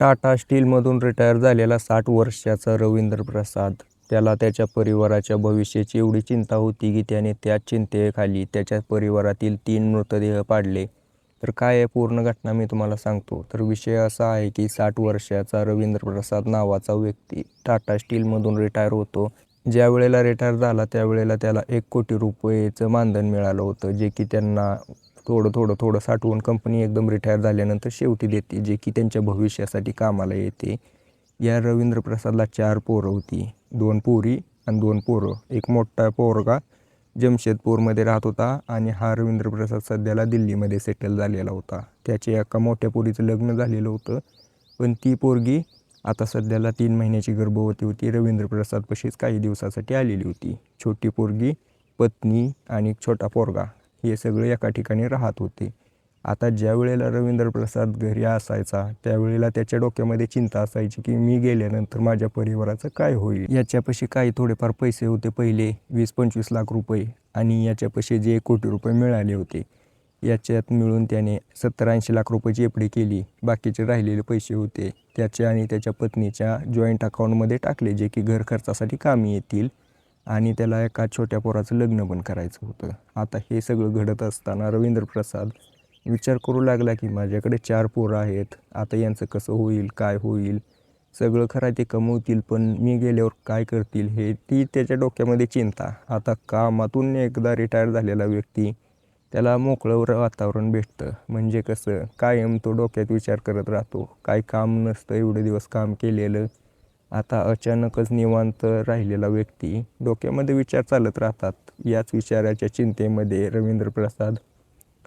Tata स्टीलमधून retire झालेला 60 वर्षाचा रवींद्र प्रसाद. त्याला त्याच्या परिवाराच्या भविष्याची एवढी चिंता होती की त्याने त्याच चिंतेखाली त्याच्या परिवारातील 3 मृतदेह पाडले. तर काय आहे पूर्ण घटना मी तुम्हाला सांगतो. तर विषय असा आहे की 60 वर्षाचा रवींद्र प्रसाद नावाचा व्यक्ती टाटा स्टीलमधून रिटायर होतो. ज्या वेळेला रिटायर झाला त्यावेळेला त्याला 1 कोटी रुपयेचं मानधन मिळालं होतं, जे की त्यांना थोडं साठवून कंपनी एकदम रिटायर झाल्यानंतर शेवटी देते, जे की त्यांच्या भविष्यासाठी कामाला येते. या रवींद्र प्रसादला 4 पोरं होती, 2 पोरी आणि 2 पोरं. एक मोठा पोरगा जमशेदपूरमध्ये राहत होता आणि हा रवींद्र प्रसाद सध्याला दिल्लीमध्ये सेटल झालेला होता. त्याच्या एका मोठ्या पोरीचं लग्न झालेलं होतं, पण ती पोरगी आता सध्याला 3 महिन्याची गर्भवती होती. रवींद्र प्रसाद पशीच काही दिवसासाठी आलेली होती. छोटी पोरगी, पत्नी आणि छोटा पोरगा हे सगळे एका ठिकाणी राहत होते. आता ज्या वेळेला रवींद्र प्रसाद घरी असायचा त्यावेळेला त्याच्या डोक्यामध्ये चिंता असायची की मी गेल्यानंतर माझ्या परिवाराचं काय होईल. याच्यापाशी काही थोडेफार पैसे होते, पहिले 20-25 लाख रुपये, आणि याच्यापाशी जे 1 कोटी रुपये मिळाले होते. याच्यात मिळून त्याने 70-80 लाख रुपयाची एफ डी केली. बाकीचे राहिलेले पैसे होते त्याच्या आणि त्याच्या पत्नीच्या जॉईंट अकाउंटमध्ये टाकले, जे की घर खर्चासाठी कामी येतील, आणि त्याला एका छोट्या पोराचं लग्न पण करायचं होतं. आता हे सगळं घडत असताना रवींद्र प्रसाद विचार करू लागला की माझ्याकडे 4 पोरं आहेत, आता यांचं कसं होईल, काय होईल. सगळं खरं ते कमवतील, पण मी गेल्यावर काय करतील, हे ती त्याच्या डोक्यामध्ये चिंता. आता कामातून एकदा रिटायर झालेला व्यक्ती, त्याला मोकळं वातावरण भेटतं, म्हणजे कसं कायम तो डोक्यात विचार करत राहतो. काय काम नसतं, एवढे दिवस काम केलेलं. आता अचानकच निवांत राहिलेला व्यक्ती, डोक्यामध्ये विचार चालत राहतात. याच विचाराच्या चिंतेमध्ये रवींद्र प्रसाद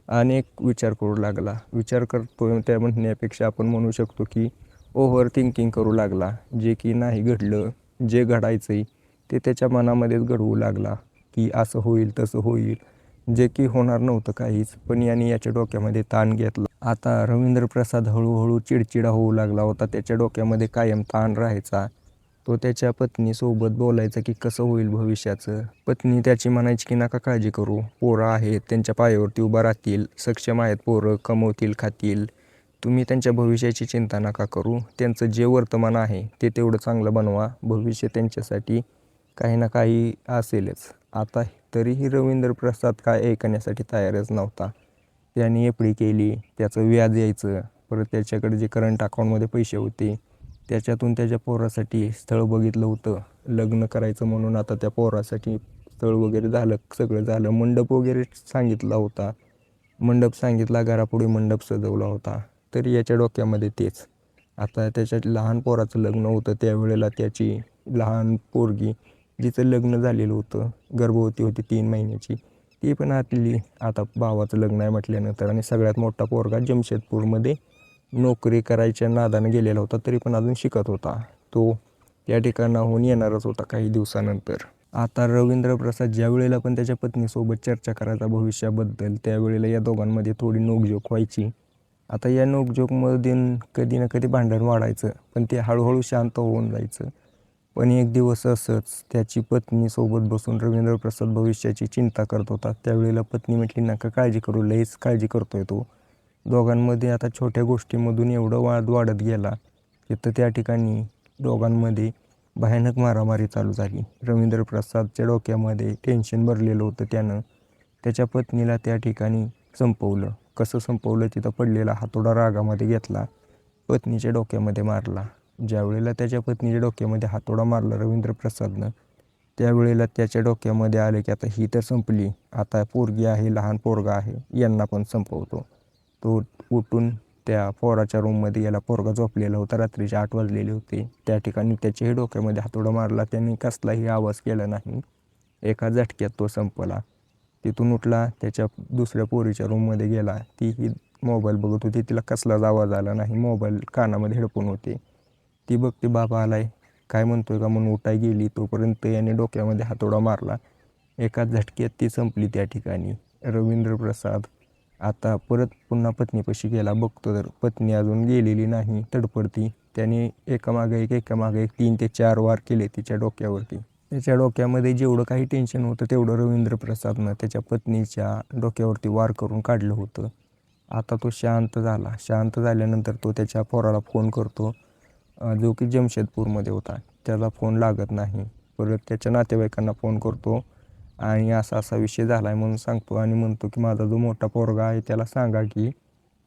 अनेक विचार करू लागला. विचार करतो त्या म्हणण्यापेक्षा आपण म्हणू शकतो की ओव्हर थिंकिंग करू लागला. जे की नाही घडलं, जे घडायचं ते त्याच्या मनामध्येच घडवू लागला की असं होईल तसं होईल, जे की होणार नव्हतं काहीच, पण याने याच्या डोक्यामध्ये ताण घेतला. आता रवींद्र प्रसाद हळूहळू चिडचिडा होऊ लागला होता. त्याच्या डोक्यामध्ये कायम ताण राहायचा. तो त्याच्या पत्नीसोबत बोलायचा की कसं होईल भविष्याचं. पत्नी त्याची म्हणायची की नका काळजी करू, पोरं आहेत, त्यांच्या पायावरती उभा राहतील, सक्षम आहेत पोरं, कमवतील, खातील, तुम्ही त्यांच्या भविष्याची चिंता नका करू. त्यांचं जे वर्तमान आहे ते तेवढं चांगलं बनवा, भविष्य त्यांच्यासाठी काही ना काही असेलच. आता तरीही रवींद्र प्रसाद काय ऐकण्यासाठी तयारच नव्हता. त्याने एफ डी केली, त्याचं व्याज यायचं, परत त्याच्याकडे जे करंट अकाउंटमध्ये पैसे होते त्याच्यातून त्याच्या पोरासाठी स्थळ बघितलं होतं लग्न करायचं म्हणून. आता त्या पोरासाठी स्थळ वगैरे झालं, सगळं झालं, मंडप वगैरे सांगितला होता, मंडप सांगितला, घरापुढे मंडप सजवला होता. तरी याच्या डोक्यामध्ये तेच. आता त्याच्या लहान पोराचं लग्न होतं त्यावेळेला त्याची लहान पोरगी जिचं लग्न झालेलं होतं, गर्भवती होती 3 महिन्याची, ती पण आतली. आता भावाचं लग्न आहे म्हटल्यानंतर, आणि सगळ्यात मोठा पोरगा जमशेदपूरमध्ये नोकरी करायच्या नादानं गेलेला होता, तरी पण अजून शिकत होता. तो या ठिकाणाहून येणारच होता काही दिवसानंतर. आता रवींद्र प्रसाद ज्या वेळेला पण त्याच्या पत्नीसोबत चर्चा करायचा भविष्याबद्दल, त्यावेळेला या दोघांमध्ये थोडी नोकझोक व्हायची. आता या नोकझोकमधून कधी ना कधी भांडण वाढायचं, पण ते हळूहळू शांत होऊन जायचं. पण एक दिवस असंच त्याची पत्नीसोबत बसून रवींद्र प्रसाद भविष्याची चिंता करत होता. त्यावेळेला पत्नी म्हटली नका काळजी करू, लईच काळजी करतोय तो. दोघांमध्ये आता छोट्या गोष्टीमधून एवढं वाद वाढत गेला की त्या ठिकाणी दोघांमध्ये भयानक मारामारी चालू झाली. रवींद्र प्रसादच्या डोक्यामध्ये टेन्शन भरलेलं होतं. त्यानं त्याच्या पत्नीला त्या ठिकाणी संपवलं. कसं संपवलं, तिथं पडलेला हातोडा रागामध्ये घेतला, पत्नीच्या डोक्यामध्ये मारला. ज्यावेळेला त्याच्या पत्नीच्या डोक्यामध्ये हातोडा मारला रवींद्र प्रसादनं, त्यावेळेला त्याच्या डोक्यामध्ये आलं की आता ही तर संपली, आता पोरगी आहे, लहान पोरगा आहे, यांना पण संपवतो. तो उठून त्या पोराच्या रूममध्ये गेला. पोरगा झोपलेला होता, रात्रीचे 8 वाजलेले होते. त्या ठिकाणी त्याच्याही डोक्यामध्ये हातोडा मारला. त्यांनी कसलाही आवाज केला नाही. एका झटक्यात तो संपला. तिथून उठला, त्याच्या दुसऱ्या पोरीच्या रूममध्ये गेला. तीही मोबाईल बघत होती, तिला कसलाच आवाज आला नाही, मोबाईल कानामध्ये हेडफोन होते. ती बघते बाबा आलाय, काय म्हणतोय का म्हणून उठाय गेली, तोपर्यंत याने डोक्यामध्ये हातोडा मारला. एका झटक्यात ती संपली त्या ठिकाणी. रवींद्र प्रसाद आता परत पुन्हा पत्नीपाशी गेला. बघतो तर पत्नी अजून गेलेली नाही, तडपडती. त्याने एकामागे एक 3 ते 4 वार केले तिच्या डोक्यावरती. त्याच्या डोक्यामध्ये जेवढं काही टेन्शन होतं तेवढं रवींद्र प्रसादनं त्याच्या पत्नीच्या डोक्यावरती वार करून काढलं होतं. आता तो शांत झाला. शांत झाल्यानंतर तो त्याच्या पोराला फोन करतो, जो की जमशेदपूरमध्ये होता. त्याला फोन लागत नाही. परत त्याच्या नातेवाईकांना फोन करतो आणि असा विषय झाला आहे म्हणून सांगतो आणि म्हणतो की माझा जो मोठा पोरगा आहे त्याला सांगा की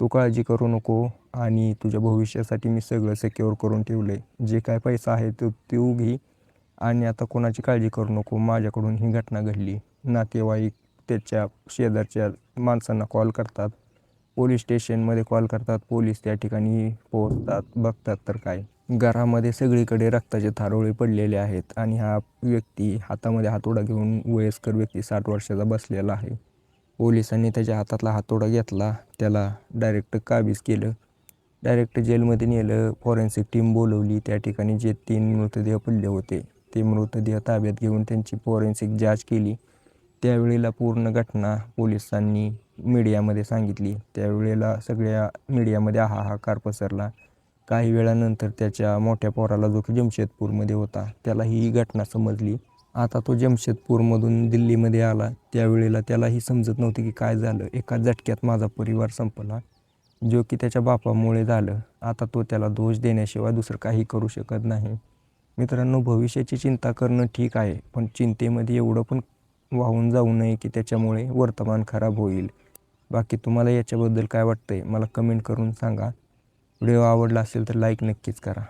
तू काळजी करू नको आणि तुझ्या भविष्यासाठी मी सगळं सिक्युअर करून ठेवलं आहे. जे काय पैसा आहे तो तू घे आणि आता कोणाची काळजी करू नको. माझ्याकडून ही घटना घडली. नातेवाईक त्याच्या शेजारच्या माणसांना कॉल करतात, पोलीस स्टेशनमध्ये कॉल करतात. पोलीस त्या ठिकाणी पोहोचतात. बघतात तर काय, घरामध्ये सगळीकडे रक्ताचे थारोळे पडलेले आहेत आणि हा व्यक्ती हातामध्ये हातोडा घेऊन, वयस्कर व्यक्ती 60 वर्षाचा बसलेला आहे. पोलिसांनी त्याच्या हातातला हातोडा घेतला, त्याला डायरेक्ट काबीज केलं, डायरेक्ट जेलमध्ये नेलं. फॉरेन्सिक टीम बोलवली. त्या ठिकाणी जे 3 मृतदेह पडले होते ते मृतदेह ताब्यात घेऊन त्यांची फॉरेन्सिक जांच केली. त्यावेळेला पूर्ण घटना पोलिसांनी मीडियामध्ये सांगितली. त्यावेळेला सगळ्या मीडियामध्ये हाहाकार पसरला. काही वेळानंतर त्याच्या मोठ्या पोराला, जो की जमशेदपूरमध्ये होता, त्याला ही घटना समजली. आता तो जमशेदपूरमधून दिल्लीमध्ये आला. त्यावेळेला त्यालाही समजत नव्हते की काय झालं. एका झटक्यात माझा परिवार संपला, जो की त्याच्या बापामुळे झालं. आता तो त्याला दोष देण्याशिवाय दुसरं काही करू शकत नाही. मित्रांनो, भविष्याची चिंता करणं ठीक आहे, पण चिंतेमध्ये एवढं पण वाहून जाऊ नये की त्याच्यामुळे वर्तमान खराब होईल. बाकी तुम्हाला याच्याबद्दल काय वाटतंय मला कमेंट करून सांगा. व्हिडिओ आवडला असेल तर लाईक नक्कीच करा.